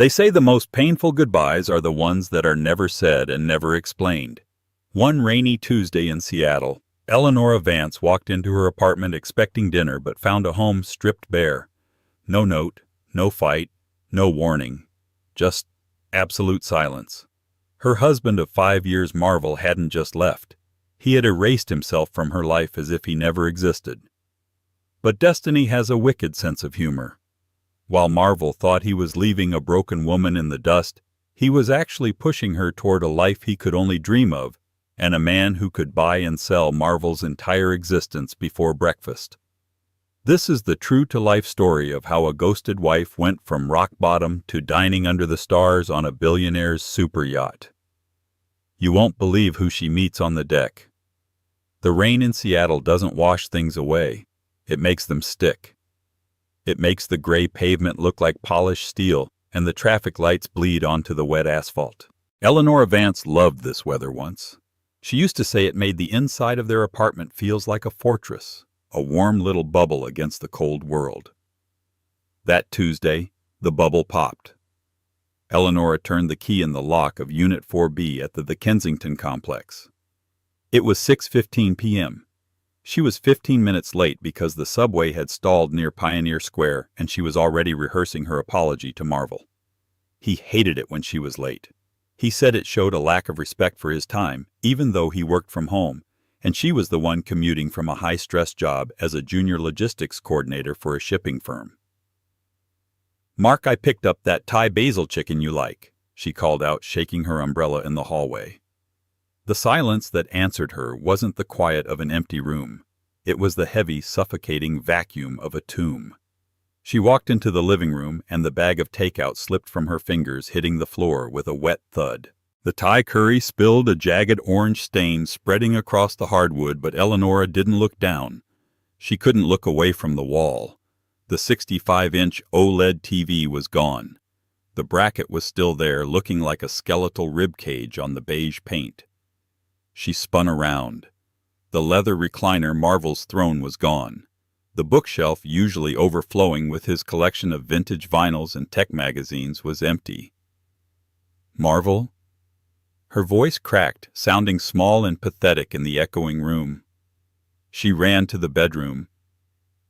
They say the most painful goodbyes are the ones that are never said and never explained. One rainy Tuesday in Seattle, Eleanor Vance walked into her apartment expecting dinner but found a home stripped bare. No note, no fight, no warning. Just absolute silence. Her husband of 5 years, Marvel, hadn't just left. He had erased himself from her life as if he never existed. But destiny has a wicked sense of humor. While Marvel thought he was leaving a broken woman in the dust, he was actually pushing her toward a life he could only dream of, and a man who could buy and sell Marvel's entire existence before breakfast. This is the true-to-life story of how a ghosted wife went from rock bottom to dining under the stars on a billionaire's super yacht. You won't believe who she meets on the deck. The rain in Seattle doesn't wash things away. It makes them stick. It makes the gray pavement look like polished steel, and the traffic lights bleed onto the wet asphalt. Eleanor Vance loved this weather once. She used to say it made the inside of their apartment feels like a fortress, a warm little bubble against the cold world. That Tuesday, the bubble popped. Eleanor turned the key in the lock of Unit 4B at the Kensington complex. It was 6:15 p.m. She was 15 minutes late because the subway had stalled near Pioneer Square, and she was already rehearsing her apology to Marvel. He hated it when she was late. He said it showed a lack of respect for his time, even though he worked from home, and she was the one commuting from a high-stress job as a junior logistics coordinator for a shipping firm. "Mark, I picked up that Thai basil chicken you like," she called out, shaking her umbrella in the hallway. The silence that answered her wasn't the quiet of an empty room. It was the heavy, suffocating vacuum of a tomb. She walked into the living room, and the bag of takeout slipped from her fingers, hitting the floor with a wet thud. The Thai curry spilled a jagged orange stain spreading across the hardwood, but Eleanor didn't look down. She couldn't look away from the wall. The 65-inch OLED TV was gone. The bracket was still there, looking like a skeletal rib cage on the beige paint. She spun around. The leather recliner Marvel's throne was gone. The bookshelf, usually overflowing with his collection of vintage vinyls and tech magazines, was empty. "Marvel?" Her voice cracked, sounding small and pathetic in the echoing room. She ran to the bedroom.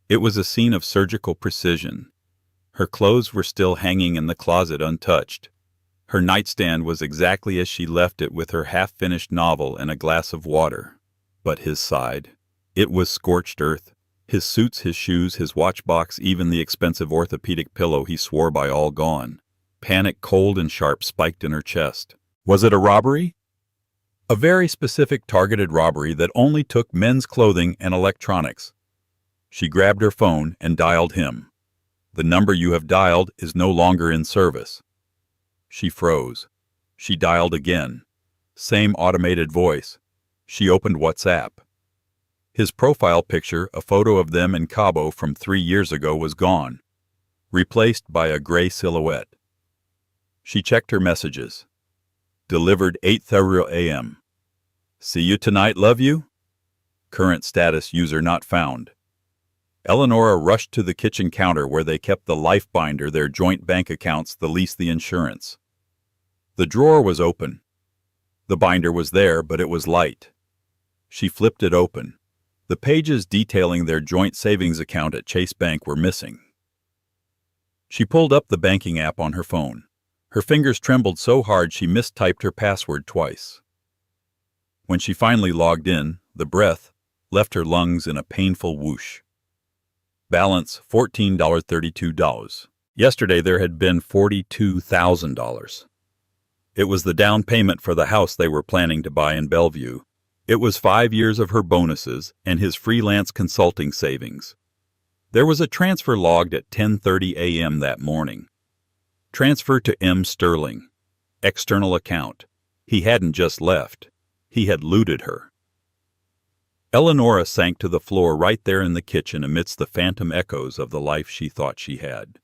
It was a scene of surgical precision. Her clothes were still hanging in the closet untouched. Her nightstand was exactly as she left it, with her half-finished novel and a glass of water. But his side. It was scorched earth. His suits, his shoes, his watchbox, even the expensive orthopedic pillow he swore by, all gone. Panic, cold and sharp, spiked in her chest. Was it a robbery? A very specific targeted robbery that only took men's clothing and electronics. She grabbed her phone and dialed him. "The number you have dialed is no longer in service." She froze. She dialed again. Same automated voice. She opened WhatsApp. His profile picture, a photo of them in Cabo from 3 years ago, was gone, replaced by a gray silhouette. She checked her messages. Delivered 8:30 a.m. "See you tonight, love you?" Current status, user not found. Eleanor rushed to the kitchen counter where they kept the life binder, their joint bank accounts, the lease, the insurance. The drawer was open. The binder was there, but it was light. She flipped it open. The pages detailing their joint savings account at Chase Bank were missing. She pulled up the banking app on her phone. Her fingers trembled so hard she mistyped her password twice. When she finally logged in, the breath left her lungs in a painful whoosh. Balance $14.32. Yesterday there had been $42,000. It was the down payment for the house they were planning to buy in Bellevue. It was 5 years of her bonuses and his freelance consulting savings. There was a transfer logged at 10:30 a.m. that morning. Transfer to M. Sterling. External account. He hadn't just left. He had looted her. Eleanor sank to the floor right there in the kitchen amidst the phantom echoes of the life she thought she had.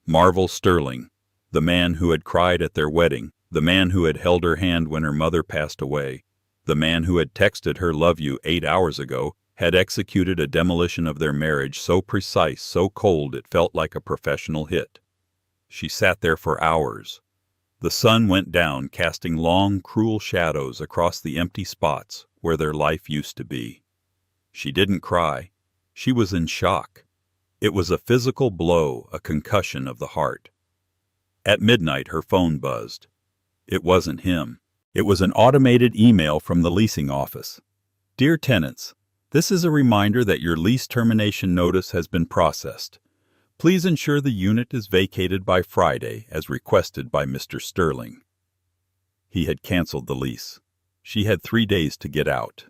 Marvel Sterling, the man who had cried at their wedding, the man who had held her hand when her mother passed away, the man who had texted her "love you" 8 hours ago, had executed a demolition of their marriage so precise, so cold it felt like a professional hit. She sat there for hours. The sun went down, casting long, cruel shadows across the empty spots where their life used to be. She didn't cry. She was in shock. It was a physical blow, a concussion of the heart. At midnight, her phone buzzed. It wasn't him. It was an automated email from the leasing office. Dear tenants, this is a reminder that your lease termination notice has been processed. Please ensure the unit is vacated by Friday, as requested by Mr. Sterling. He had canceled the lease. She had 3 days to get out.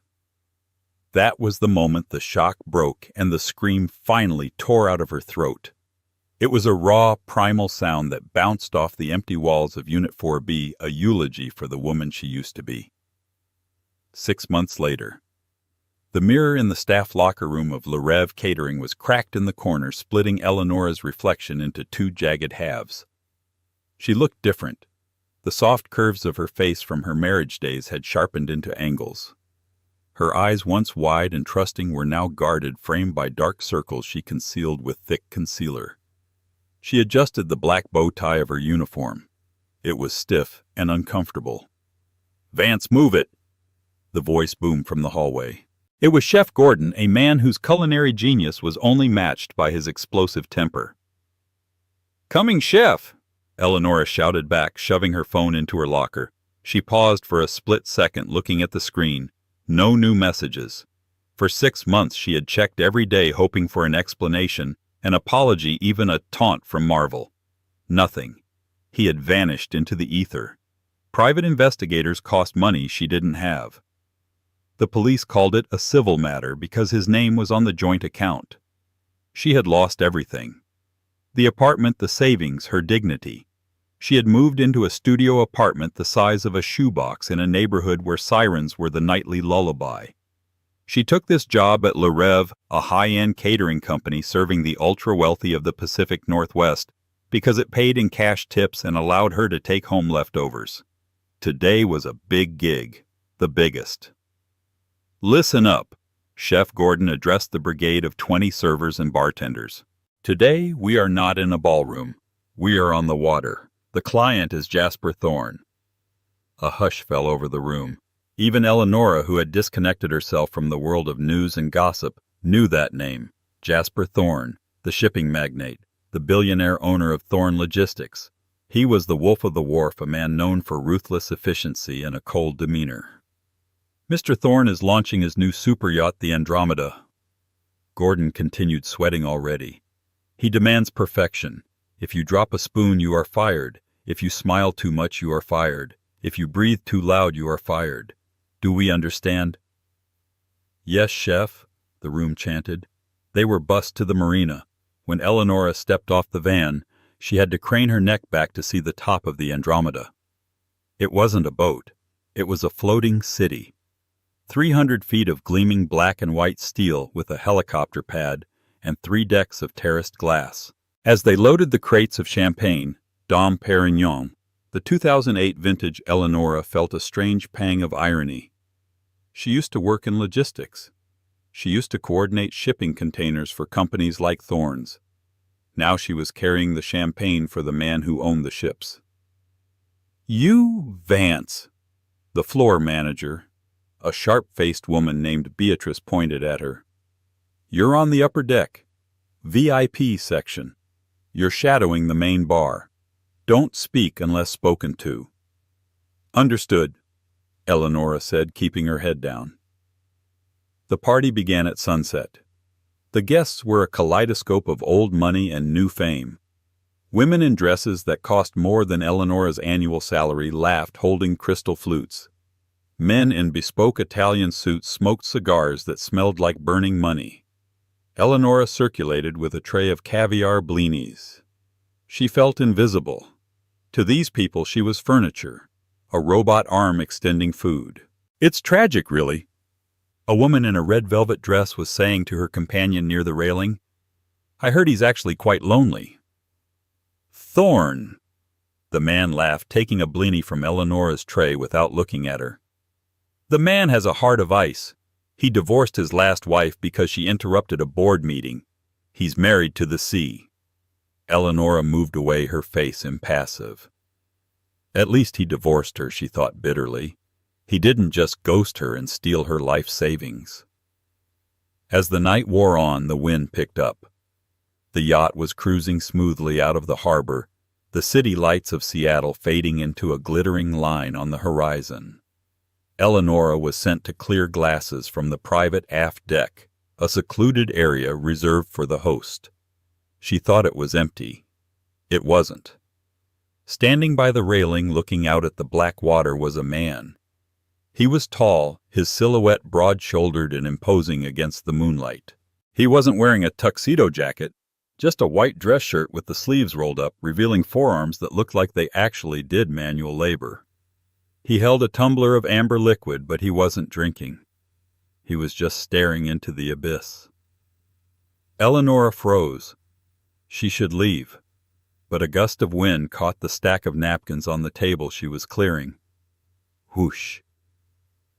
That was the moment the shock broke and the scream finally tore out of her throat. It was a raw, primal sound that bounced off the empty walls of Unit 4B, a eulogy for the woman she used to be. 6 months later. The mirror in the staff locker room of Le Rêve Catering was cracked in the corner, splitting Eleonora's reflection into 2 jagged halves. She looked different. The soft curves of her face from her marriage days had sharpened into angles. Her eyes, once wide and trusting, were now guarded, framed by dark circles she concealed with thick concealer. She adjusted the black bow tie of her uniform. It was stiff and uncomfortable. "Vance, move it!" The voice boomed from the hallway. It was Chef Gordon, a man whose culinary genius was only matched by his explosive temper. "Coming, Chef!" Eleonora shouted back, shoving her phone into her locker. She paused for a split second, looking at the screen. No new messages. For 6 months she had checked every day, hoping for an explanation, an apology, even a taunt from Marvel. Nothing. He had vanished into the ether. Private investigators cost money she didn't have. The police called it a civil matter because his name was on the joint account. She had lost everything. The apartment, the savings, her dignity. She had moved into a studio apartment the size of a shoebox in a neighborhood where sirens were the nightly lullaby. She took this job at Le Rêve, a high-end catering company serving the ultra-wealthy of the Pacific Northwest, because it paid in cash tips and allowed her to take home leftovers. Today was a big gig, the biggest. "Listen up," Chef Gordon addressed the brigade of 20 servers and bartenders. "Today we are not in a ballroom. We are on the water. The client is Jasper Thorne." A hush fell over the room. Even Eleonora, who had disconnected herself from the world of news and gossip, knew that name. Jasper Thorne, the shipping magnate, the billionaire owner of Thorne Logistics. He was the wolf of the wharf, a man known for ruthless efficiency and a cold demeanor. "Mr. Thorne is launching his new super yacht, the Andromeda." Gordon continued, sweating already. "He demands perfection. If you drop a spoon, you are fired. If you smile too much, you are fired. If you breathe too loud, you are fired. Do we understand?" "Yes, Chef," the room chanted. They were bussed to the marina. When Eleonora stepped off the van, she had to crane her neck back to see the top of the Andromeda. It wasn't a boat. It was a floating city. 300 feet of gleaming black and white steel with a helicopter pad and 3 decks of terraced glass. As they loaded the crates of champagne, Dom Perignon, the 2008 vintage, Eleonora felt a strange pang of irony. She used to work in logistics. She used to coordinate shipping containers for companies like Thorne's. Now she was carrying the champagne for the man who owned the ships. "You, Vance," the floor manager, a sharp-faced woman named Beatrice, pointed at her. "You're on the upper deck. VIP section. You're shadowing the main bar. Don't speak unless spoken to." "Understood," Eleonora said, keeping her head down. The party began at sunset. The guests were a kaleidoscope of old money and new fame. Women in dresses that cost more than Eleonora's annual salary laughed, holding crystal flutes. Men in bespoke Italian suits smoked cigars that smelled like burning money. Eleonora circulated with a tray of caviar blinis. She felt invisible. To these people she was furniture, a robot arm extending food. "It's tragic, really," a woman in a red velvet dress was saying to her companion near the railing. "I heard he's actually quite lonely." "Thorne," the man laughed, taking a blini from Eleonora's tray without looking at her. "The man has a heart of ice. He divorced his last wife because she interrupted a board meeting. He's married to the sea." Eleonora moved away, her face impassive. At least he divorced her, she thought bitterly. He didn't just ghost her and steal her life savings. As the night wore on, the wind picked up. The yacht was cruising smoothly out of the harbor, the city lights of Seattle fading into a glittering line on the horizon. Eleonora was sent to clear glasses from the private aft deck, a secluded area reserved for the host. She thought it was empty. It wasn't. Standing by the railing looking out at the black water was a man. He was tall, his silhouette broad-shouldered and imposing against the moonlight. He wasn't wearing a tuxedo jacket, just a white dress shirt with the sleeves rolled up, revealing forearms that looked like they actually did manual labor. He held a tumbler of amber liquid, but he wasn't drinking. He was just staring into the abyss. Eleonora froze. She should leave, but a gust of wind caught the stack of napkins on the table she was clearing. Whoosh!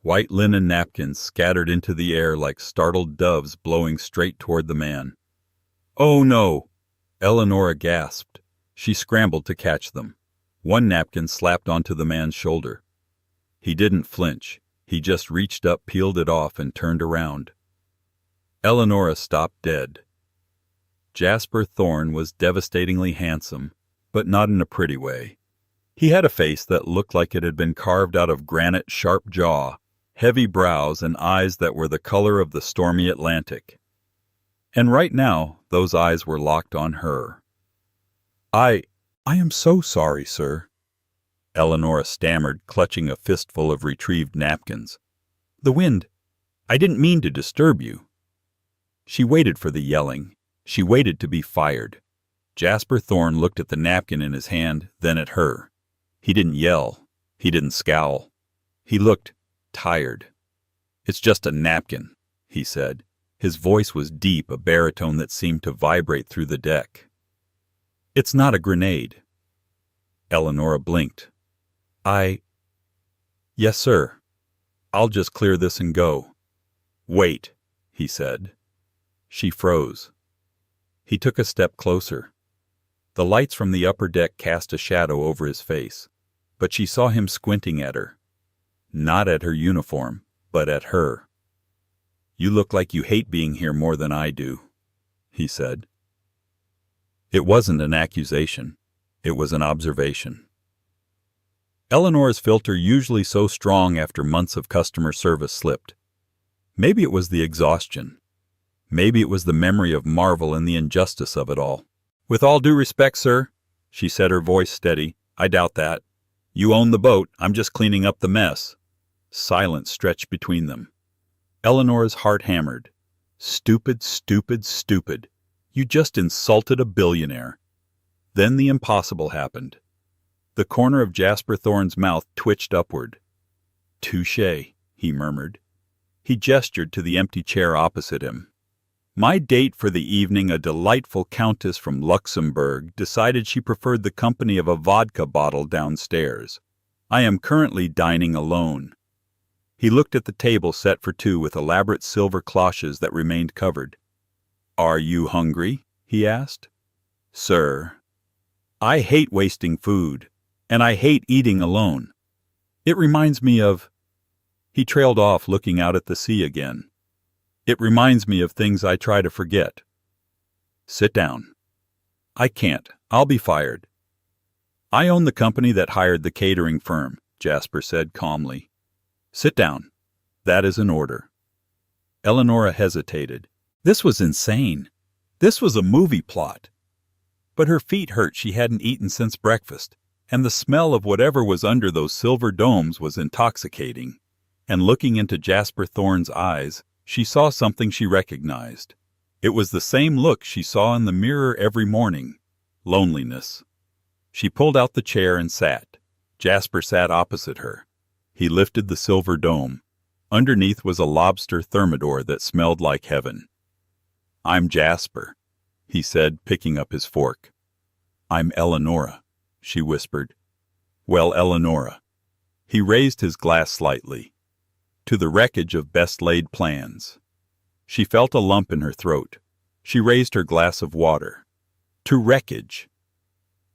White linen napkins scattered into the air like startled doves blowing straight toward the man. "Oh no!" Eleonora gasped. She scrambled to catch them. One napkin slapped onto the man's shoulder. He didn't flinch. He just reached up, peeled it off, and turned around. Eleonora stopped dead. Jasper Thorne was devastatingly handsome, but not in a pretty way. He had a face that looked like it had been carved out of granite, sharp jaw, heavy brows, and eyes that were the color of the stormy Atlantic. And right now, those eyes were locked on her. I am so sorry, sir," Eleonora stammered, clutching a fistful of retrieved napkins. "The wind. I didn't mean to disturb you." She waited for the yelling. She waited to be fired. Jasper Thorne looked at the napkin in his hand, then at her. He didn't yell. He didn't scowl. He looked tired. "It's just a napkin," he said. His voice was deep, a baritone that seemed to vibrate through the deck. "It's not a grenade." Eleonora blinked. Yes, sir. I'll just clear this and go." "Wait," he said. She froze. He took a step closer. The lights from the upper deck cast a shadow over his face, but she saw him squinting at her. Not at her uniform, but at her. "You look like you hate being here more than I do," he said. It wasn't an accusation. It was an observation. Eleanor's filter, usually so strong after months of customer service, slipped. Maybe it was the exhaustion. Maybe it was the memory of Marvel and the injustice of it all. "With all due respect, sir," she said, her voice steady, "I doubt that. You own the boat. I'm just cleaning up the mess." Silence stretched between them. Eleanor's heart hammered. Stupid, stupid, stupid. You just insulted a billionaire. Then the impossible happened. The corner of Jasper Thorne's mouth twitched upward. "Touché," he murmured. He gestured to the empty chair opposite him. "My date for the evening, a delightful countess from Luxembourg, decided she preferred the company of a vodka bottle downstairs. I am currently dining alone." He looked at the table set for two with elaborate silver cloches that remained covered. "Are you hungry?" he asked. "Sir, I hate wasting food, and I hate eating alone. It reminds me of—" He trailed off, looking out at the sea again. "It reminds me of things I try to forget." "Sit down." "I can't. I'll be fired." "I own the company that hired the catering firm," Jasper said calmly. "Sit down. That is an order." Eleonora hesitated. This was insane. This was a movie plot. But her feet hurt. She hadn't eaten since breakfast, and the smell of whatever was under those silver domes was intoxicating. And looking into Jasper Thorne's eyes, she saw something she recognized. It was the same look she saw in the mirror every morning. Loneliness. She pulled out the chair and sat. Jasper sat opposite her. He lifted the silver dome. Underneath was a lobster thermidor that smelled like heaven. "I'm Jasper," he said, picking up his fork. "I'm Eleonora," she whispered. "Well, Eleonora." He raised his glass slightly. "To the wreckage of best-laid plans." She felt a lump in her throat. She raised her glass of water. to wreckage.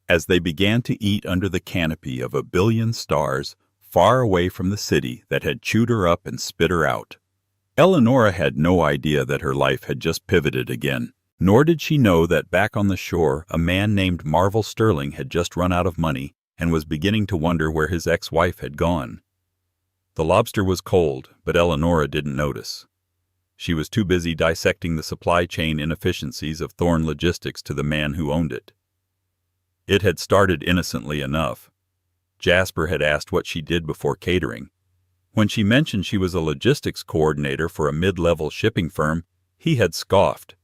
As they began to eat under the canopy of 1,000,000,000 stars, far away from the city that had chewed her up and spit her out, Eleonora had no idea that her life had just pivoted again. Nor did she know that back on the shore, a man named Marvel Sterling had just run out of money and was beginning to wonder where his ex-wife had gone. The lobster was cold, but Eleonora didn't notice. She was too busy dissecting the supply chain inefficiencies of Thorne Logistics to the man who owned it. It had started innocently enough. Jasper had asked what she did before catering. When she mentioned she was a logistics coordinator for a mid-level shipping firm, he had scoffed.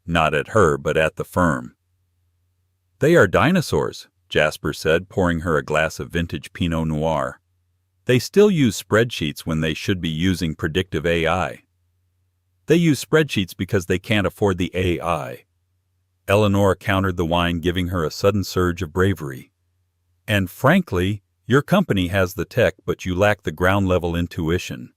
Not at her, but at the firm. "They are dinosaurs," Jasper said, pouring her a glass of vintage Pinot Noir. "They still use spreadsheets when they should be using predictive AI. They use spreadsheets because they can't afford the AI." Eleanor countered the wine, giving her a sudden surge of bravery. "And frankly, your company has the tech, but you lack the ground-level intuition.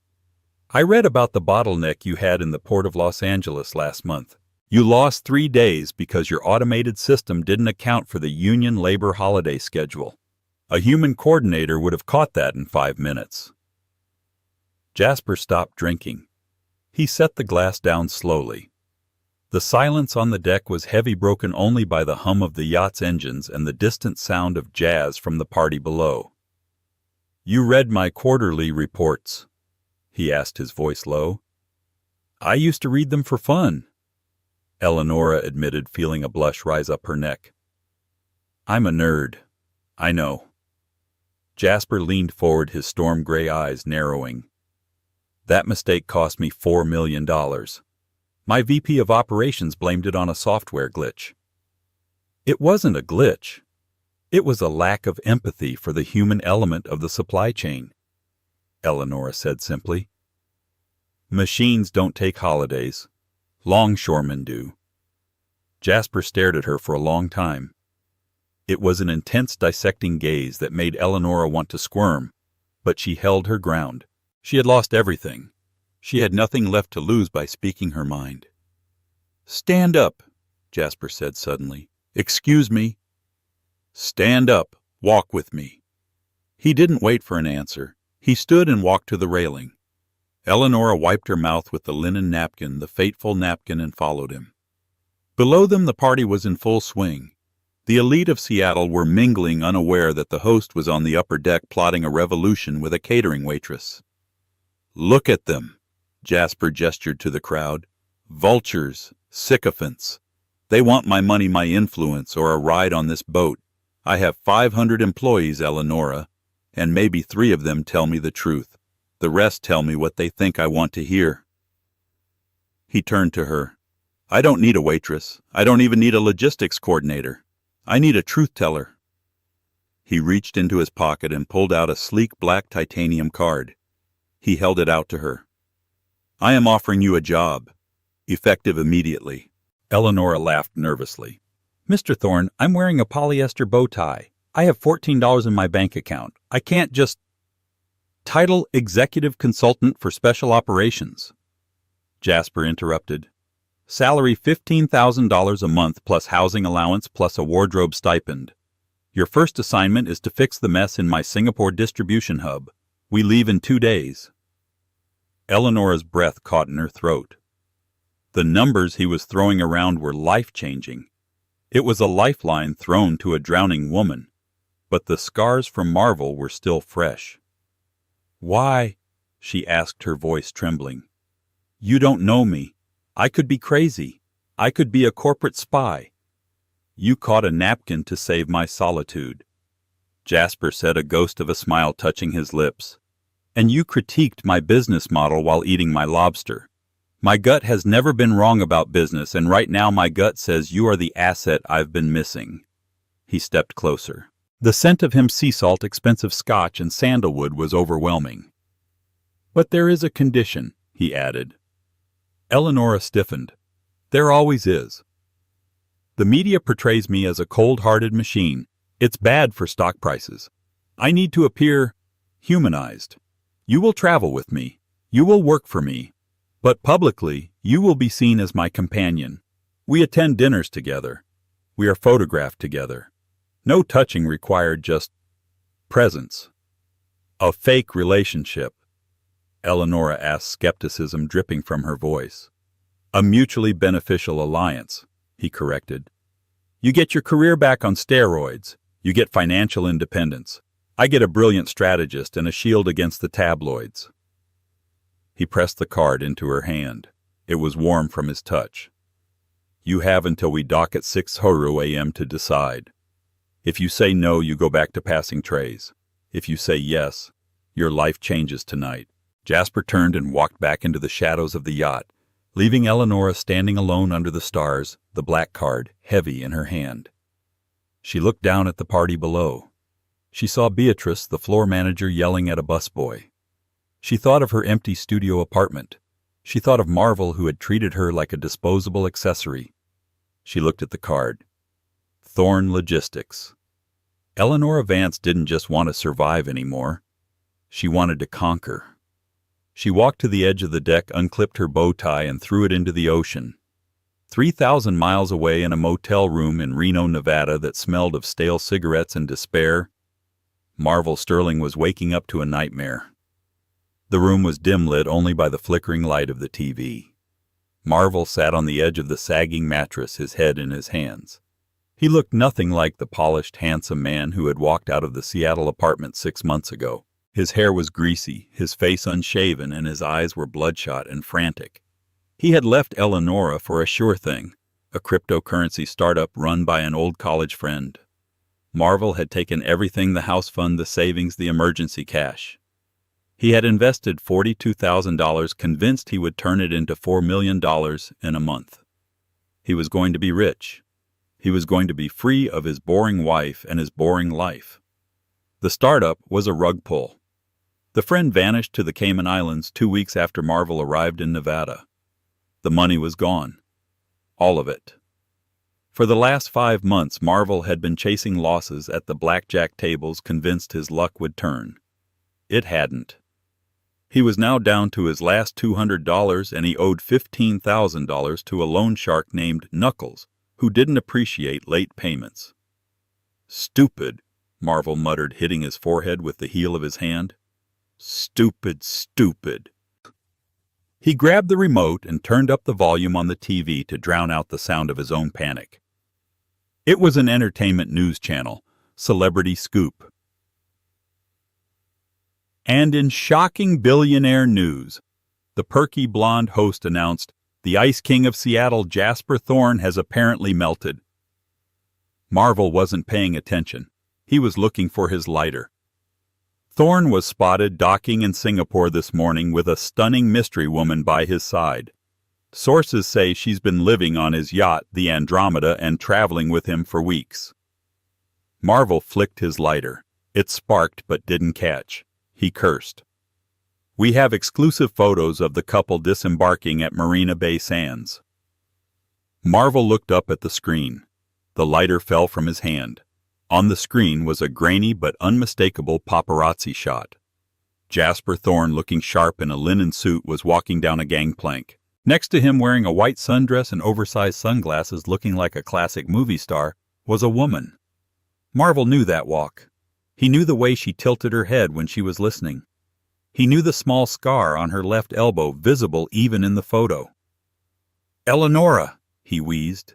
I read about the bottleneck you had in the Port of Los Angeles last month. You lost 3 days because your automated system didn't account for the union labor holiday schedule. A human coordinator would have caught that in 5 minutes." Jasper stopped drinking. He set the glass down slowly. The silence on the deck was heavy, broken only by the hum of the yacht's engines and the distant sound of jazz from the party below. "You read my quarterly reports?" he asked, his voice low. "I used to read them for fun," Eleonora admitted, feeling a blush rise up her neck. "I'm a nerd. I know." Jasper leaned forward, his storm-gray eyes narrowing. "That mistake cost me $4 million. My VP of operations blamed it on a software glitch." "It wasn't a glitch. It was a lack of empathy for the human element of the supply chain," Eleonora said simply. "Machines don't take holidays. Longshoremen do." Jasper stared at her for a long time. It was an intense, dissecting gaze that made Eleonora want to squirm, but she held her ground. She had lost everything. She had nothing left to lose by speaking her mind. "Stand up," Jasper said suddenly. "Excuse me." "Stand up. Walk with me." He didn't wait for an answer. He stood and walked to the railing. Eleonora wiped her mouth with the linen napkin, the fateful napkin, and followed him. Below them the party was in full swing. The elite of Seattle were mingling, unaware that the host was on the upper deck plotting a revolution with a catering waitress. "Look at them," Jasper gestured to the crowd. "Vultures, sycophants. They want my money, my influence, or a ride on this boat. I have 500 employees, Eleonora, and maybe 3 of them tell me the truth. The rest tell me what they think I want to hear." He turned to her. "I don't need a waitress. I don't even need a logistics coordinator. I need a truth teller." He reached into his pocket and pulled out a sleek black titanium card. He held it out to her. "I am offering you a job, effective immediately." Eleonora laughed nervously. "Mr. Thorne, I'm wearing a polyester bow tie. I have $14 in my bank account. I can't just—" "Title Executive Consultant for Special Operations," Jasper interrupted. "Salary $15,000 a month plus housing allowance plus a wardrobe stipend. Your first assignment is to fix the mess in my Singapore distribution hub. We leave in 2 days." Eleonora's breath caught in her throat. The numbers he was throwing around were life-changing. It was a lifeline thrown to a drowning woman, but the scars from Marvel were still fresh. "Why?" she asked, her voice trembling. "You don't know me. I could be crazy. I could be a corporate spy. You caught a napkin to save my solitude," Jasper said, a ghost of a smile touching his lips. "And you critiqued my business model while eating my lobster. My gut has never been wrong about business, and right now my gut says you are the asset I've been missing." He stepped closer. The scent of him, sea salt, expensive scotch, and sandalwood was overwhelming. "But there is a condition," he added. Eleonora stiffened. "There always is. The media portrays me as a cold-hearted machine. It's bad for stock prices. I need to appear humanized. You will travel with me. You will work for me. But publicly, you will be seen as my companion. We attend dinners together. We are photographed together. No touching required, just presence. A fake relationship, Eleonora asked, skepticism dripping from her voice. A mutually beneficial alliance, he corrected. You get your career back on steroids. You get financial independence. I get a brilliant strategist and a shield against the tabloids. He pressed the card into her hand. It was warm from his touch. You have until we dock at 6 a.m. to decide. If you say no, you go back to passing trays. If you say yes, your life changes tonight. Jasper turned and walked back into the shadows of the yacht, leaving Eleonora standing alone under the stars, the black card heavy in her hand. She looked down at the party below. She saw Beatrice, the floor manager, yelling at a busboy. She thought of her empty studio apartment. She thought of Marvel, who had treated her like a disposable accessory. She looked at the card. Thorne Logistics. Eleonora Vance didn't just want to survive anymore. She wanted to conquer. She walked to the edge of the deck, unclipped her bow tie, and threw it into the ocean. 3,000 miles away in a motel room in Reno, Nevada that smelled of stale cigarettes and despair, Marvel Sterling was waking up to a nightmare. The room was dim-lit only by the flickering light of the TV. Marvel sat on the edge of the sagging mattress, his head in his hands. He looked nothing like the polished, handsome man who had walked out of the Seattle apartment 6 months ago. His hair was greasy, his face unshaven, and his eyes were bloodshot and frantic. He had left Eleonora for a sure thing, a cryptocurrency startup run by an old college friend. Marvel had taken everything: the house fund, the savings, the emergency cash. He had invested $42,000, convinced he would turn it into $4 million in a month. He was going to be rich. He was going to be free of his boring wife and his boring life. The startup was a rug pull. The friend vanished to the Cayman Islands 2 weeks after Marvel arrived in Nevada. The money was gone. All of it. For the last 5 months, Marvel had been chasing losses at the blackjack tables, convinced his luck would turn. It hadn't. He was now down to his last $200, and he owed $15,000 to a loan shark named Knuckles, who didn't appreciate late payments. Stupid, Marvel muttered, hitting his forehead with the heel of his hand. Stupid, stupid. He grabbed the remote and turned up the volume on the TV to drown out the sound of his own panic. It was an entertainment news channel, Celebrity Scoop. And in shocking billionaire news, the perky blonde host announced, the Ice King of Seattle, Jasper Thorne, has apparently melted. Marvel wasn't paying attention. He was looking for his lighter. Thorne was spotted docking in Singapore this morning with a stunning mystery woman by his side. Sources say she's been living on his yacht, the Andromeda, and traveling with him for weeks. Marvel flicked his lighter. It sparked but didn't catch. He cursed. We have exclusive photos of the couple disembarking at Marina Bay Sands. Marvel looked up at the screen. The lighter fell from his hand. On the screen was a grainy but unmistakable paparazzi shot. Jasper Thorne, looking sharp in a linen suit, was walking down a gangplank. Next to him, wearing a white sundress and oversized sunglasses, looking like a classic movie star, was a woman. Marvel knew that walk. He knew the way she tilted her head when she was listening. He knew the small scar on her left elbow, visible even in the photo. "Eleonora," he wheezed.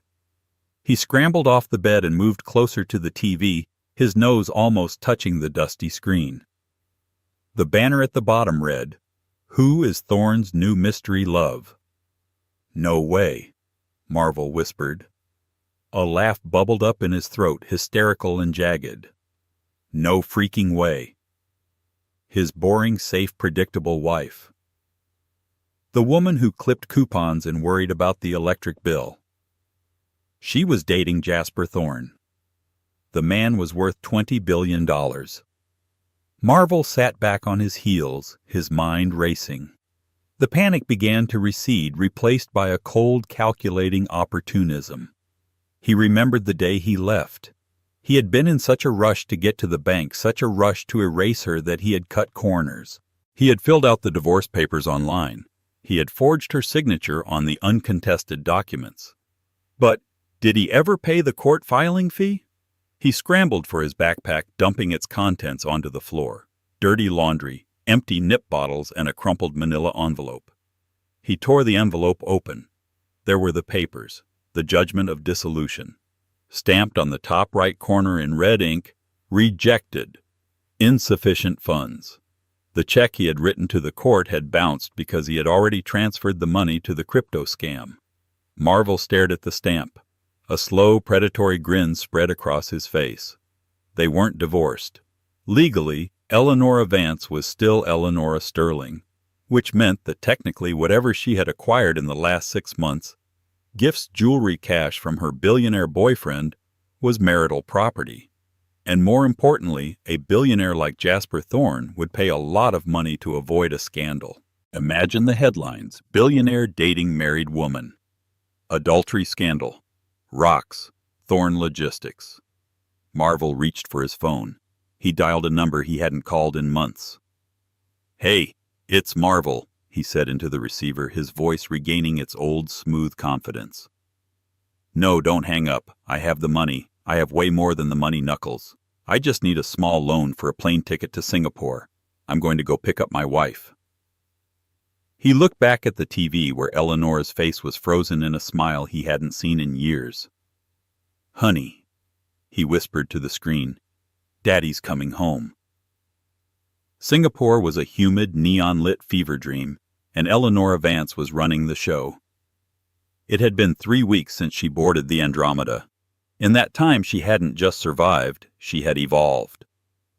He scrambled off the bed and moved closer to the TV, his nose almost touching the dusty screen. The banner at the bottom read, "Who is Thorne's new mystery love?" "No way," Marvel whispered. A laugh bubbled up in his throat, hysterical and jagged. No freaking way. His boring, safe, predictable wife. The woman who clipped coupons and worried about the electric bill. She was dating Jasper Thorne. The man was worth $20 billion. Marvel sat back on his heels, his mind racing. The panic began to recede, replaced by a cold, calculating opportunism. He remembered the day he left. He had been in such a rush to get to the bank, such a rush to erase her, that he had cut corners. He had filled out the divorce papers online. He had forged her signature on the uncontested documents. But Did he ever pay the court filing fee? He scrambled for his backpack, dumping its contents onto the floor. Dirty laundry, empty nip bottles, and a crumpled manila envelope. He tore the envelope open. There were the papers, the judgment of dissolution. Stamped on the top right corner in red ink, rejected. Insufficient funds. The check he had written to the court had bounced because he had already transferred the money to the crypto scam. Marvel stared at the stamp. A slow, predatory grin spread across his face. They weren't divorced. Legally, Eleanora Vance was still Eleanora Sterling, which meant that technically whatever she had acquired in the last 6 months, gifts, jewelry, cash from her billionaire boyfriend, was marital property. And more importantly, a billionaire like Jasper Thorne would pay a lot of money to avoid a scandal. Imagine the headlines: billionaire dating married woman. Adultery scandal. Rocks. Thorne Logistics. Marvel reached for his phone. He dialed a number he hadn't called in months. "Hey, it's Marvel," he said into the receiver, his voice regaining its old, smooth confidence. "No, don't hang up. I have the money. I have way more than the money, Knuckles. I just need a small loan for a plane ticket to Singapore. I'm going to go pick up my wife." He looked back at the TV where Eleanora's face was frozen in a smile he hadn't seen in years. "Honey," he whispered to the screen, "Daddy's coming home." Singapore was a humid, neon-lit fever dream, and Eleanora Vance was running the show. It had been 3 weeks since she boarded the Andromeda. In that time, she hadn't just survived, she had evolved.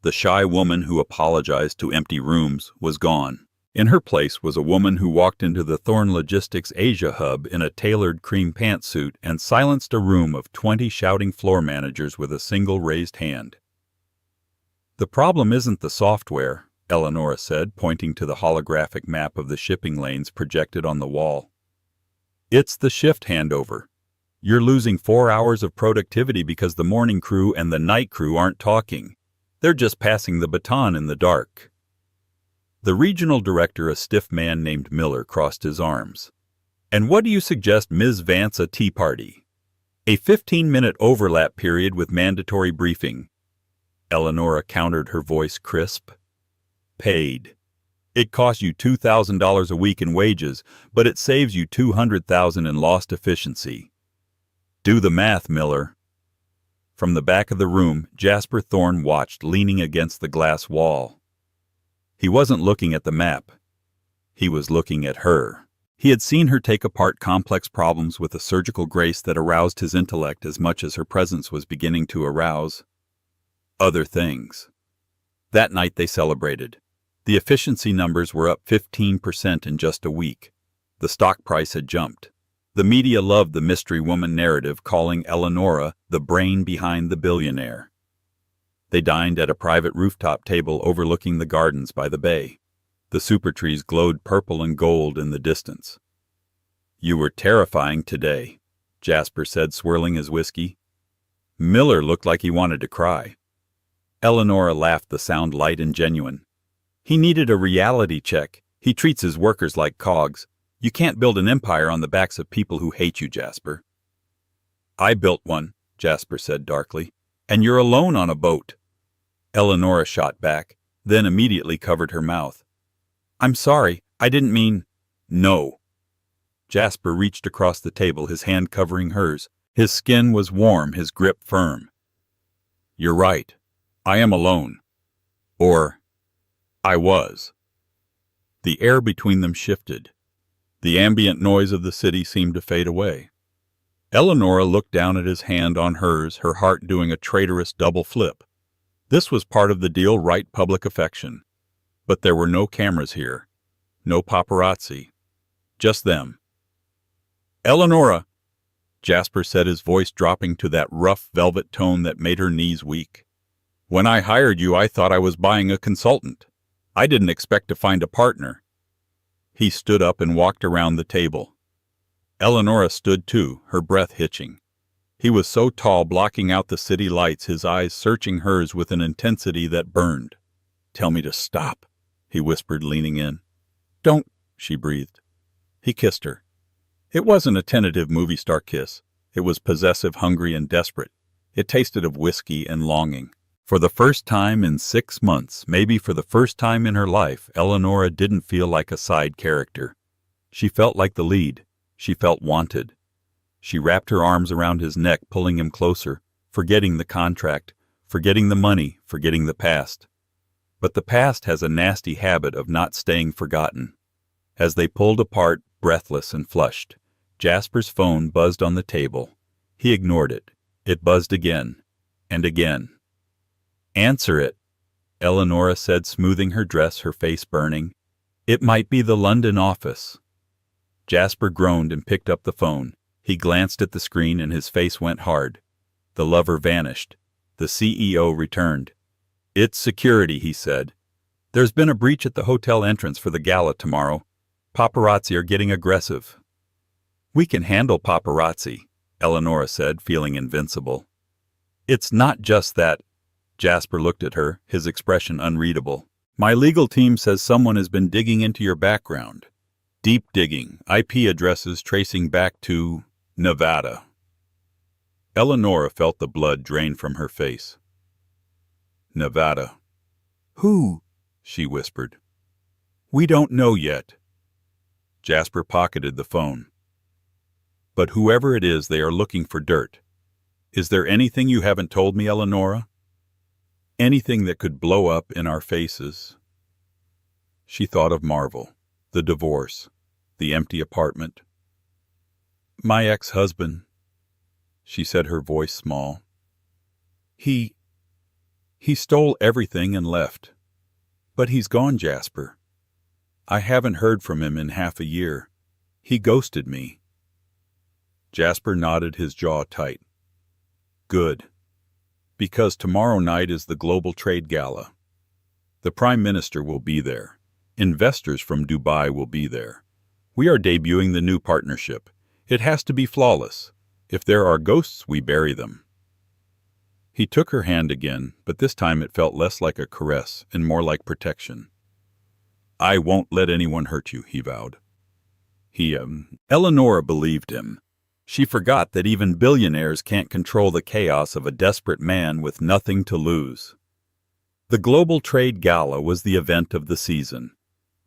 The shy woman who apologized to empty rooms was gone. In her place was a woman who walked into the Thorne Logistics Asia hub in a tailored cream pantsuit and silenced a room of 20 shouting floor managers with a single raised hand. "The problem isn't the software," Eleanora said, pointing to the holographic map of the shipping lanes projected on the wall. "It's the shift handover. You're losing 4 hours of productivity because the morning crew and the night crew aren't talking. They're just passing the baton in the dark." The regional director, a stiff man named Miller, crossed his arms. "And what do you suggest, Ms. Vance, a tea party? A 15-minute overlap period with mandatory briefing." Eleanora countered, her voice crisp. "Paid. It costs you $2,000 a week in wages, but it saves you $200,000 in lost efficiency. Do the math, Miller." From the back of the room, Jasper Thorne watched, leaning against the glass wall. He wasn't looking at the map. He was looking at her. He had seen her take apart complex problems with a surgical grace that aroused his intellect as much as her presence was beginning to arouse other things. That night they celebrated. The efficiency numbers were up 15% in just a week. The stock price had jumped. The media loved the mystery woman narrative, calling Eleanora the brain behind the billionaire. They dined at a private rooftop table overlooking the gardens by the bay. The super trees glowed purple and gold in the distance. "You were terrifying today," Jasper said, swirling his whiskey. Miller looked like he wanted to cry. Eleanora laughed, the sound light and genuine. "He needed a reality check. He treats his workers like cogs. You can't build an empire on the backs of people who hate you, Jasper." "I built one," Jasper said darkly. "And you're alone on a boat." Eleanora shot back, then immediately covered her mouth. "I'm sorry. I didn't mean—" "No." Jasper reached across the table, his hand covering hers. His skin was warm, his grip firm. "You're right. I am alone. Or, I was." The air between them shifted. The ambient noise of the city seemed to fade away. Eleanora looked down at his hand on hers, her heart doing a traitorous double flip. This was part of the deal, right? Public affection. But there were no cameras here. No paparazzi. Just them. "Eleanora," Jasper said, his voice dropping to that rough velvet tone that made her knees weak. "When I hired you, I thought I was buying a consultant. I didn't expect to find a partner." He stood up and walked around the table. Eleanora stood too, her breath hitching. He was so tall, blocking out the city lights, his eyes searching hers with an intensity that burned. "Tell me to stop," he whispered, leaning in. "Don't," she breathed. He kissed her. It wasn't a tentative movie star kiss. It was possessive, hungry, and desperate. It tasted of whiskey and longing. For the first time in 6 months, maybe for the first time in her life, Eleonora didn't feel like a side character. She felt like the lead. She felt wanted. She wrapped her arms around his neck, pulling him closer, forgetting the contract, forgetting the money, forgetting the past. But the past has a nasty habit of not staying forgotten. As they pulled apart, breathless and flushed, Jasper's phone buzzed on the table. He ignored it. It buzzed again, and again. "Answer it," Eleonora said, smoothing her dress, her face burning. "It might be the London office." Jasper groaned and picked up the phone. He glanced at the screen and his face went hard. The lover vanished. The CEO returned. "It's security," he said. "There's been a breach at the hotel entrance for the gala tomorrow. Paparazzi are getting aggressive." "We can handle paparazzi," Eleonora said, feeling invincible. "It's not just that." Jasper looked at her, his expression unreadable. "My legal team says someone has been digging into your background. Deep digging, IP addresses tracing back to Nevada." Eleonora felt the blood drain from her face. "Nevada. Who?" she whispered. "We don't know yet." Jasper pocketed the phone. "But whoever it is, they are looking for dirt. Is there anything you haven't told me, Eleonora? Anything that could blow up in our faces?" She thought of Marvel, the divorce, the empty apartment. "My ex-husband," she said, her voice small. He stole everything and left. But he's gone, Jasper. I haven't heard from him in half a year. He ghosted me." Jasper nodded, his jaw tight. "Good. Because tomorrow night is the Global Trade Gala. The Prime Minister will be there. Investors from Dubai will be there. We are debuting the new partnership. It has to be flawless. If there are ghosts, we bury them." He took her hand again, but this time it felt less like a caress and more like protection. "I won't let anyone hurt you," he vowed. Eleonora believed him. She forgot that even billionaires can't control the chaos of a desperate man with nothing to lose. The Global Trade Gala was the event of the season.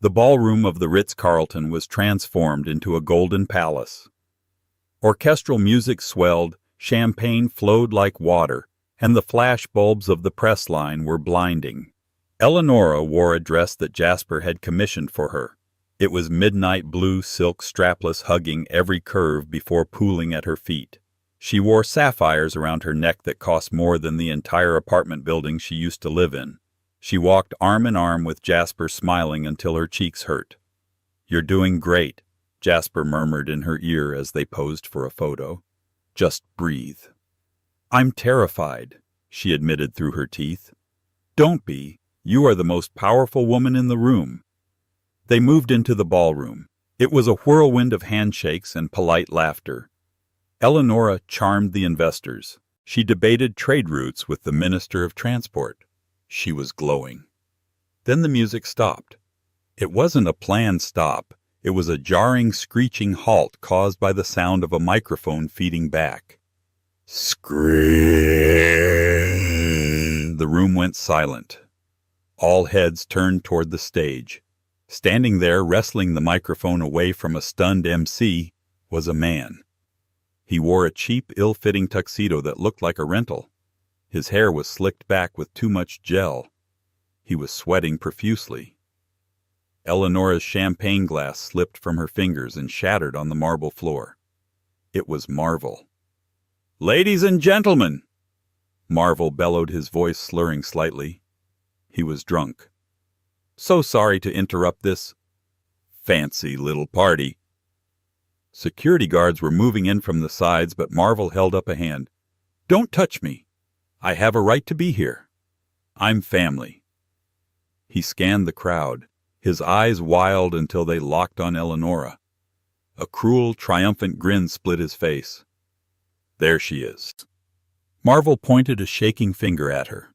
The ballroom of the Ritz-Carlton was transformed into a golden palace. Orchestral music swelled, champagne flowed like water, and the flash bulbs of the press line were blinding. Eleonora wore a dress that Jasper had commissioned for her. It was midnight blue silk strapless, hugging every curve before pooling at her feet. She wore sapphires around her neck that cost more than the entire apartment building she used to live in. She walked arm in arm with Jasper, smiling until her cheeks hurt. "You're doing great," Jasper murmured in her ear as they posed for a photo. "Just breathe." "I'm terrified," she admitted through her teeth. "Don't be. You are the most powerful woman in the room." They moved into the ballroom. It was a whirlwind of handshakes and polite laughter. Eleonora charmed the investors. She debated trade routes with the Minister of Transport. She was glowing. Then the music stopped. It wasn't a planned stop. It was a jarring, screeching halt caused by the sound of a microphone feeding back. Scream! The room went silent. All heads turned toward the stage. Standing there, wrestling the microphone away from a stunned MC, was a man. He wore a cheap, ill-fitting tuxedo that looked like a rental. His hair was slicked back with too much gel. He was sweating profusely. Eleonora's champagne glass slipped from her fingers and shattered on the marble floor. It was Marvel. "Ladies and gentlemen!" Marvel bellowed, his voice slurring slightly. He was drunk. "So sorry to interrupt this fancy little party." Security guards were moving in from the sides, but Marvel held up a hand. "Don't touch me. I have a right to be here. I'm family." He scanned the crowd, his eyes wild until they locked on Eleonora. A cruel, triumphant grin split his face. "There she is." Marvel pointed a shaking finger at her.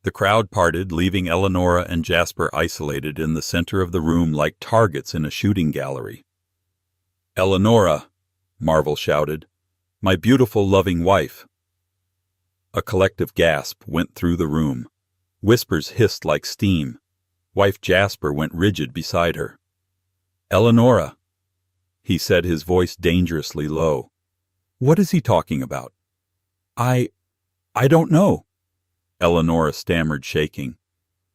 The crowd parted, leaving Eleonora and Jasper isolated in the center of the room like targets in a shooting gallery. "Eleonora," Marvel shouted. My beautiful, loving wife." A collective gasp went through the room. Whispers hissed like steam. Wife Jasper went rigid beside her. "Eleonora," he said, his voice dangerously low. "What is he talking about?" I don't know," Eleonora stammered, shaking.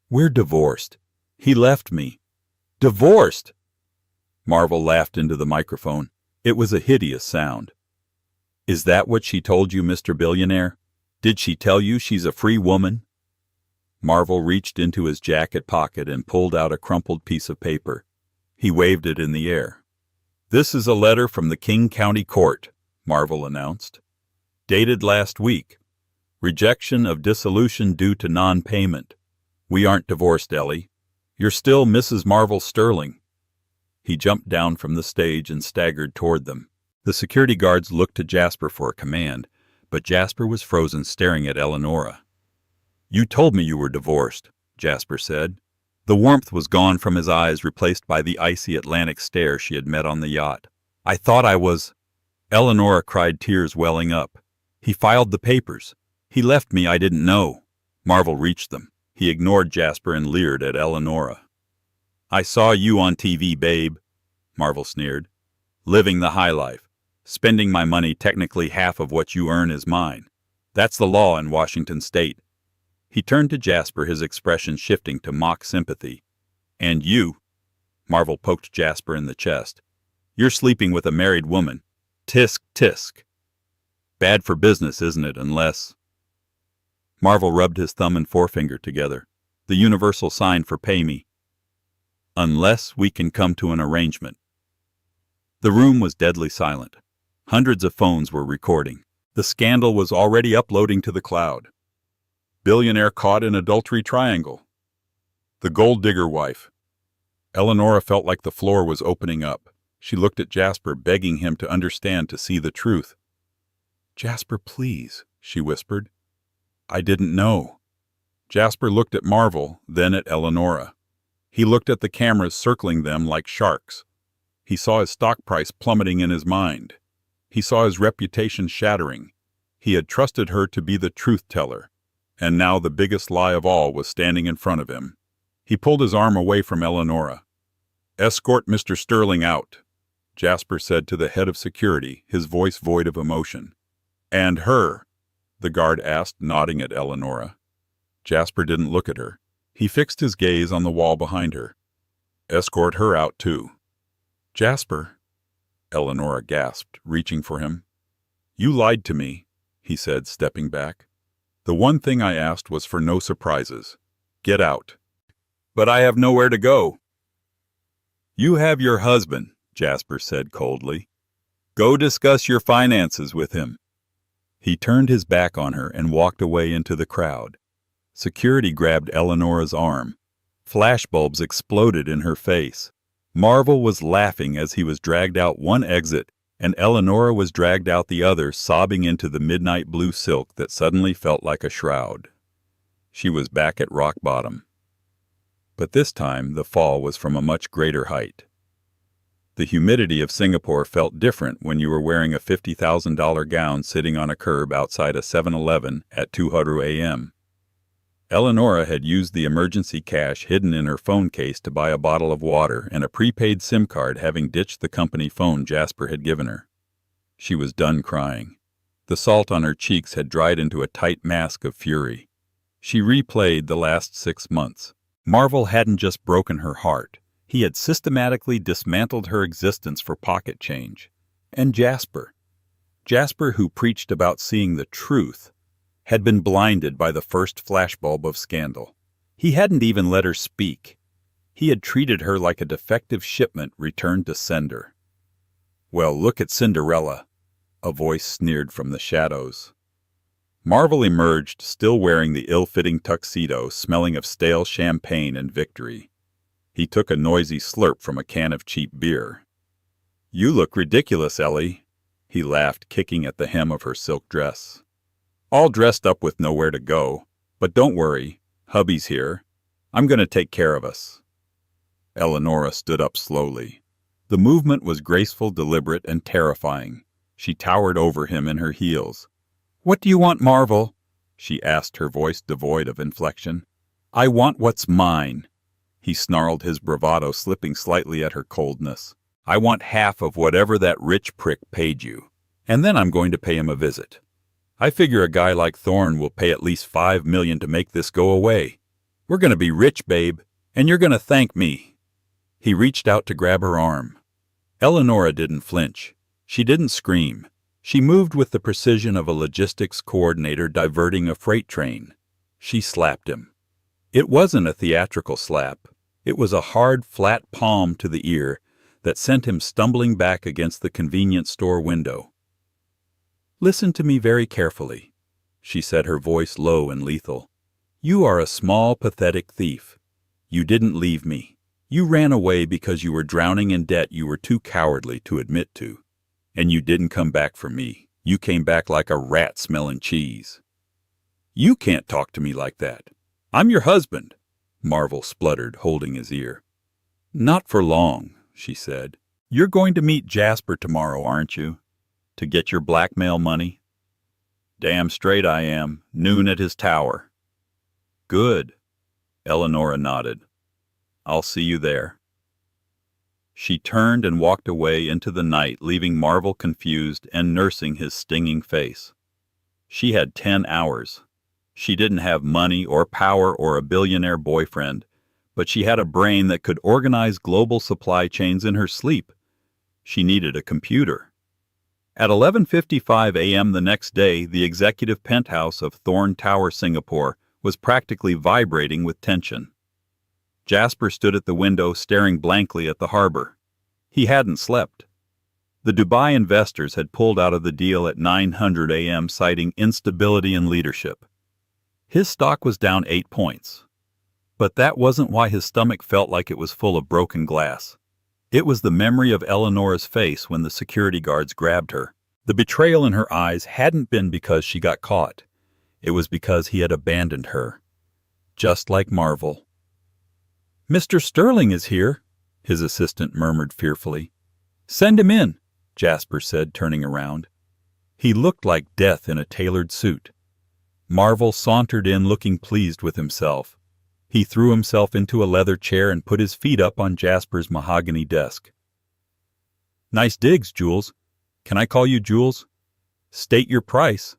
"We're divorced. He left me." "Divorced!" Marvel laughed into the microphone. It was a hideous sound. "Is that what she told you, Mr. Billionaire? Did she tell you she's a free woman?" Marvel reached into his jacket pocket and pulled out a crumpled piece of paper. He waved it in the air. "This is a letter from the King County Court," Marvel announced. "Dated last week. Rejection of dissolution due to non-payment. We aren't divorced, Ellie. You're still Mrs. Marvel Sterling." He jumped down from the stage and staggered toward them. The security guards looked to Jasper for a command, but Jasper was frozen, staring at Eleonora. "You told me you were divorced," Jasper said. The warmth was gone from his eyes, replaced by the icy Atlantic stare she had met on the yacht. "I thought I was—" Eleonora cried, tears welling up. "He filed the papers. He left me. I didn't know." Marvel reached them. He ignored Jasper and leered at Eleonora. "I saw you on TV, babe," Marvel sneered. "Living the high life. Spending my money. Technically half of what you earn is mine. That's the law in Washington State." He turned to Jasper, his expression shifting to mock sympathy. "And you," Marvel poked Jasper in the chest, "you're sleeping with a married woman. Tisk, tisk. Bad for business, isn't it, unless—" Marvel rubbed his thumb and forefinger together, the universal sign for pay me. "Unless we can come to an arrangement." The room was deadly silent. Hundreds of phones were recording. The scandal was already uploading to the cloud. Billionaire caught in adultery triangle. The gold digger wife. Eleonora felt like the floor was opening up. She looked at Jasper, begging him to understand, to see the truth. "Jasper, please," she whispered. "I didn't know." Jasper looked at Marvel, then at Eleonora. He looked at the cameras circling them like sharks. He saw his stock price plummeting in his mind. He saw his reputation shattering. He had trusted her to be the truth-teller, and now the biggest lie of all was standing in front of him. He pulled his arm away from Eleonora. "Escort Mr. Sterling out," Jasper said to the head of security, his voice void of emotion. "And her?" the guard asked, nodding at Eleonora. Jasper didn't look at her. He fixed his gaze on the wall behind her. "Escort her out, too." "Jasper," Eleonora gasped, reaching for him. "You lied to me," he said, stepping back. "The one thing I asked was for no surprises. Get out." "But I have nowhere to go." "You have your husband," Jasper said coldly. "Go discuss your finances with him." He turned his back on her and walked away into the crowd. Security grabbed Eleonora's arm. Flashbulbs exploded in her face. Marvel was laughing as he was dragged out one exit, and Eleonora was dragged out the other, sobbing into the midnight blue silk that suddenly felt like a shroud. She was back at rock bottom. But this time the fall was from a much greater height. The humidity of Singapore felt different when you were wearing a $50,000 gown sitting on a curb outside a 7-Eleven at 2:00 a.m. Eleonora had used the emergency cash hidden in her phone case to buy a bottle of water and a prepaid SIM card, having ditched the company phone Jasper had given her. She was done crying. The salt on her cheeks had dried into a tight mask of fury. She replayed the last 6 months. Marvel hadn't just broken her heart. He had systematically dismantled her existence for pocket change. And Jasper, who preached about seeing the truth, had been blinded by the first flashbulb of scandal. He hadn't even let her speak. He had treated her like a defective shipment returned to sender. "Well, look at Cinderella," a voice sneered from the shadows. Marvel emerged, still wearing the ill-fitting tuxedo, smelling of stale champagne and victory. He took a noisy slurp from a can of cheap beer. "You look ridiculous, Ellie," he laughed, kicking at the hem of her silk dress. "All dressed up with nowhere to go. But don't worry, hubby's here. I'm going to take care of us." Eleonora stood up slowly. The movement was graceful, deliberate, and terrifying. She towered over him in her heels. "What do you want, Marvel?" she asked, her voice devoid of inflection. "I want what's mine." He snarled, his bravado slipping slightly at her coldness. "I want half of whatever that rich prick paid you. And then I'm going to pay him a visit. I figure a guy like Thorne will pay at least $5 million to make this go away. We're going to be rich, babe, and you're going to thank me." He reached out to grab her arm. Eleonora didn't flinch. She didn't scream. She moved with the precision of a logistics coordinator diverting a freight train. She slapped him. It wasn't a theatrical slap. It was a hard, flat palm to the ear that sent him stumbling back against the convenience store window. "Listen to me very carefully," she said, her voice low and lethal. "You are a small, pathetic thief. You didn't leave me. You ran away because you were drowning in debt you were too cowardly to admit to. And you didn't come back for me. You came back like a rat smelling cheese." "You can't talk to me like that. I'm your husband," Marvel spluttered, holding his ear. "Not for long," she said. "You're going to meet Jasper tomorrow, aren't you? To get your blackmail money?" "Damn straight I am. Noon at his tower." "Good." Eleonora nodded. "I'll see you there." She turned and walked away into the night, leaving Marvel confused and nursing his stinging face. She had 10 hours. She didn't have money or power or a billionaire boyfriend, but she had a brain that could organize global supply chains in her sleep. She needed a computer. At 11:55 a.m. the next day, the executive penthouse of Thorne Tower, Singapore, was practically vibrating with tension. Jasper stood at the window staring blankly at the harbor. He hadn't slept. The Dubai investors had pulled out of the deal at 9:00 a.m., citing instability in leadership. His stock was down 8 points. But that wasn't why his stomach felt like it was full of broken glass. It was the memory of Eleonora's face when the security guards grabbed her. The betrayal in her eyes hadn't been because she got caught. It was because he had abandoned her. Just like Marvel. "Mr. Sterling is here," his assistant murmured fearfully. "Send him in," Jasper said, turning around. He looked like death in a tailored suit. Marvel sauntered in, looking pleased with himself. He threw himself into a leather chair and put his feet up on Jasper's mahogany desk. "Nice digs, Jules. Can I call you Jules?" "State your price,"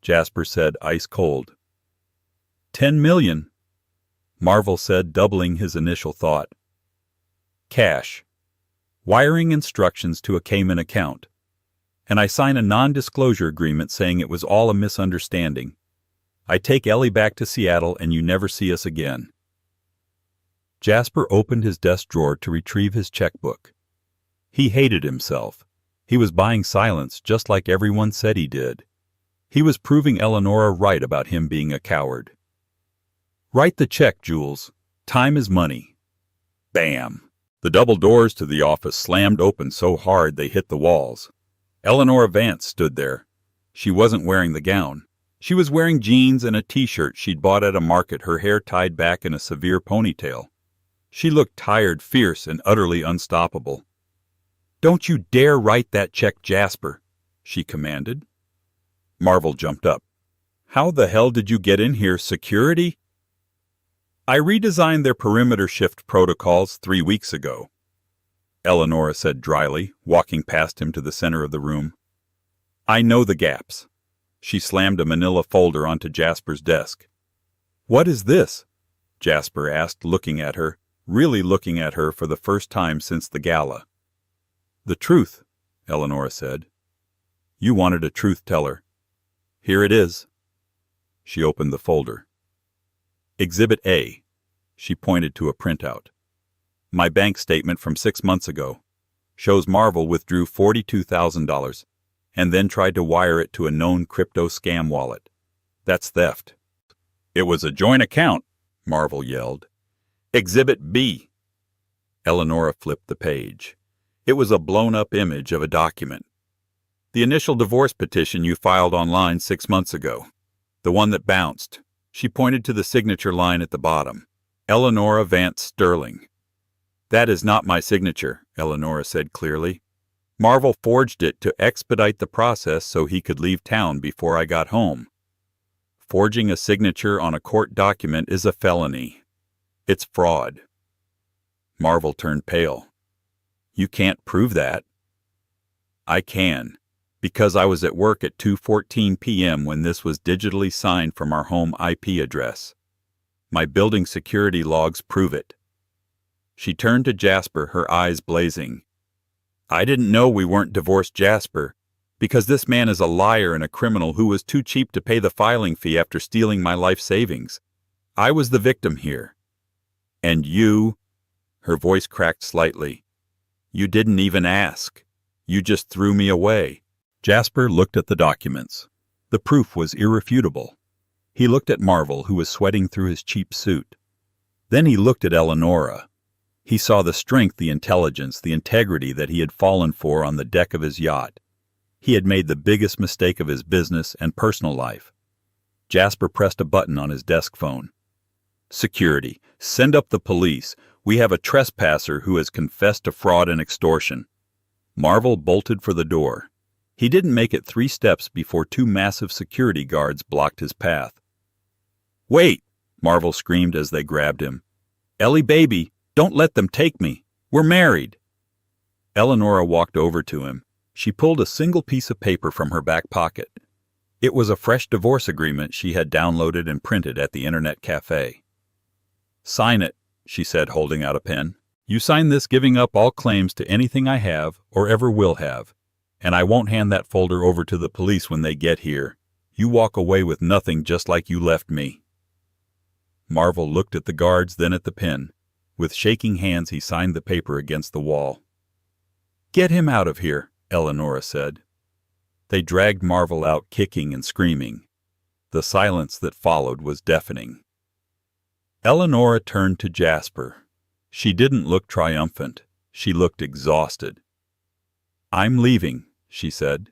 Jasper said, ice cold. $10 million, Marvel said, doubling his initial thought. "Cash. Wiring instructions to a Cayman account. And I sign a non-disclosure agreement saying it was all a misunderstanding. I take Ellie back to Seattle and you never see us again." Jasper opened his desk drawer to retrieve his checkbook. He hated himself. He was buying silence just like everyone said he did. He was proving Eleonora right about him being a coward. "Write the check, Jules. Time is money." Bam! The double doors to the office slammed open so hard they hit the walls. Eleonora Vance stood there. She wasn't wearing the gown. She was wearing jeans and a t-shirt she'd bought at a market, her hair tied back in a severe ponytail. She looked tired, fierce, and utterly unstoppable. "Don't you dare write that check, Jasper," she commanded. Marvel jumped up. "How the hell did you get in here, security?" "I redesigned their perimeter shift protocols 3 weeks ago," Eleonora said dryly, walking past him to the center of the room. "I know the gaps." She slammed a manila folder onto Jasper's desk. "What is this?" Jasper asked, looking at her, really looking at her for the first time since the gala. "The truth," Eleonora said. "You wanted a truth teller. Here it is." She opened the folder. "Exhibit A." She pointed to a printout. "My bank statement from 6 months ago. Shows Marvel withdrew $42,000 and then tried to wire it to a known crypto scam wallet. That's theft." "It was a joint account," Marvel yelled. "Exhibit B." Eleonora flipped the page. It was a blown-up image of a document. "The initial divorce petition you filed online 6 months ago. The one that bounced." She pointed to the signature line at the bottom. "Eleonora Vance Sterling." "That is not my signature," Eleonora said clearly. Marvel forged it to expedite the process so he could leave town before I got home. Forging a signature on a court document is a felony. It's fraud. Marvel turned pale. You can't prove that. I can, because I was at work at 2:14 p.m. when this was digitally signed from our home IP address. My building security logs prove it. She turned to Jasper, her eyes blazing. I didn't know we weren't divorced, Jasper, because this man is a liar and a criminal who was too cheap to pay the filing fee after stealing my life savings. I was the victim here. And you, her voice cracked slightly, you didn't even ask. You just threw me away. Jasper looked at the documents. The proof was irrefutable. He looked at Marvel, who was sweating through his cheap suit. Then he looked at Eleonora. He saw the strength, the intelligence, the integrity that he had fallen for on the deck of his yacht. He had made the biggest mistake of his business and personal life. Jasper pressed a button on his desk phone. Security, send up the police. We have a trespasser who has confessed to fraud and extortion. Marvel bolted for the door. He didn't make it 3 steps before 2 massive security guards blocked his path. Wait, Marvel screamed as they grabbed him. Ellie, baby, don't let them take me. We're married. Eleonora walked over to him. She pulled a single piece of paper from her back pocket. It was a fresh divorce agreement she had downloaded and printed at the internet cafe. Sign it, she said, holding out a pen. You sign this giving up all claims to anything I have or ever will have, and I won't hand that folder over to the police when they get here. You walk away with nothing just like you left me. Marvel looked at the guards, then at the pen. With shaking hands, he signed the paper against the wall. Get him out of here, Eleonora said. They dragged Marvel out, kicking and screaming. The silence that followed was deafening. Eleonora turned to Jasper. She didn't look triumphant. She looked exhausted. I'm leaving, she said.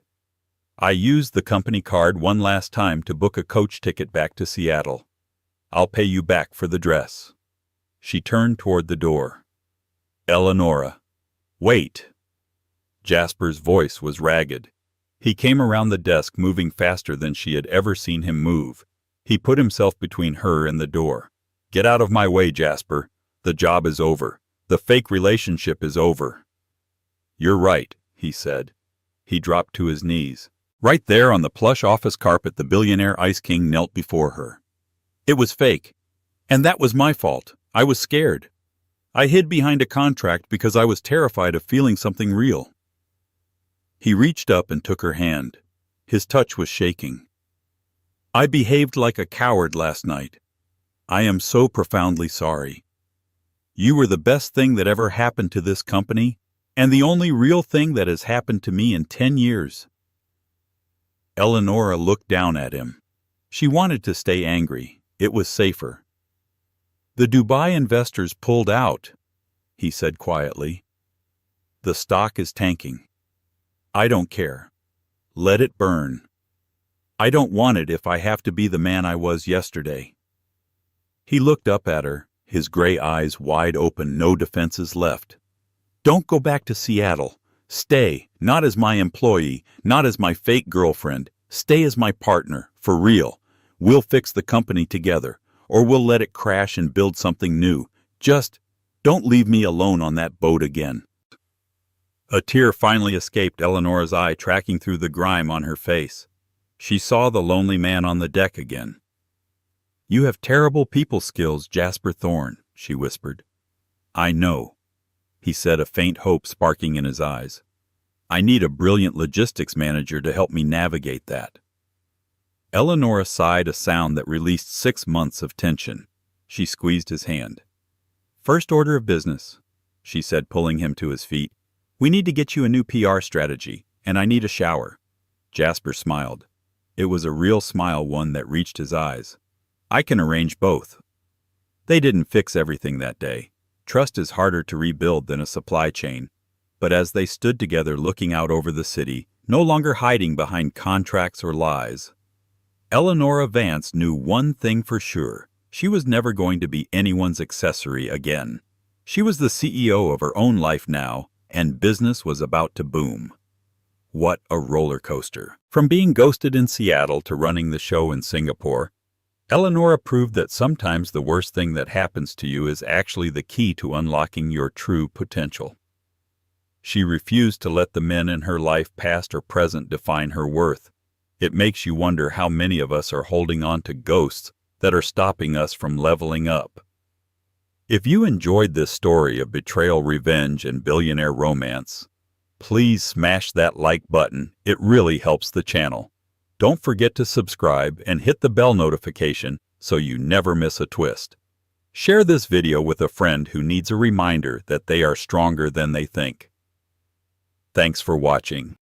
I used the company card one last time to book a coach ticket back to Seattle. I'll pay you back for the dress. She turned toward the door. Eleonora, wait. Jasper's voice was ragged. He came around the desk, moving faster than she had ever seen him move. He put himself between her and the door. Get out of my way, Jasper. The job is over. The fake relationship is over. You're right, he said. He dropped to his knees. Right there on the plush office carpet, the billionaire Ice King knelt before her. It was fake. And that was my fault. I was scared. I hid behind a contract because I was terrified of feeling something real. He reached up and took her hand. His touch was shaking. I behaved like a coward last night. I am so profoundly sorry. You were the best thing that ever happened to this company, and the only real thing that has happened to me in 10 years. Eleonora looked down at him. She wanted to stay angry. It was safer. The Dubai investors pulled out, he said quietly. The stock is tanking. I don't care. Let it burn. I don't want it if I have to be the man I was yesterday. He looked up at her, his gray eyes wide open, no defenses left. Don't go back to Seattle. Stay, not as my employee, not as my fake girlfriend. Stay as my partner, for real. We'll fix the company together, or we'll let it crash and build something new. Just don't leave me alone on that boat again. A tear finally escaped Eleonora's eye, tracking through the grime on her face. She saw the lonely man on the deck again. You have terrible people skills, Jasper Thorne, she whispered. I know, he said, a faint hope sparking in his eyes. I need a brilliant logistics manager to help me navigate that. Eleonora sighed, a sound that released 6 months of tension. She squeezed his hand. First order of business, she said, pulling him to his feet. We need to get you a new PR strategy, and I need a shower. Jasper smiled. It was a real smile, one that reached his eyes. I can arrange both. They didn't fix everything that day. Trust is harder to rebuild than a supply chain. But as they stood together looking out over the city, no longer hiding behind contracts or lies, Eleonora Vance knew one thing for sure. She was never going to be anyone's accessory again. She was the CEO of her own life now, and business was about to boom. What a roller coaster. From being ghosted in Seattle to running the show in Singapore, Eleonora proved that sometimes the worst thing that happens to you is actually the key to unlocking your true potential. She refused to let the men in her life, past or present, define her worth. It makes you wonder how many of us are holding on to ghosts that are stopping us from leveling up. If you enjoyed this story of betrayal, revenge, and billionaire romance, please smash that like button. It really helps the channel. Don't forget to subscribe and hit the bell notification so you never miss a twist. Share this video with a friend who needs a reminder that they are stronger than they think. Thanks for watching.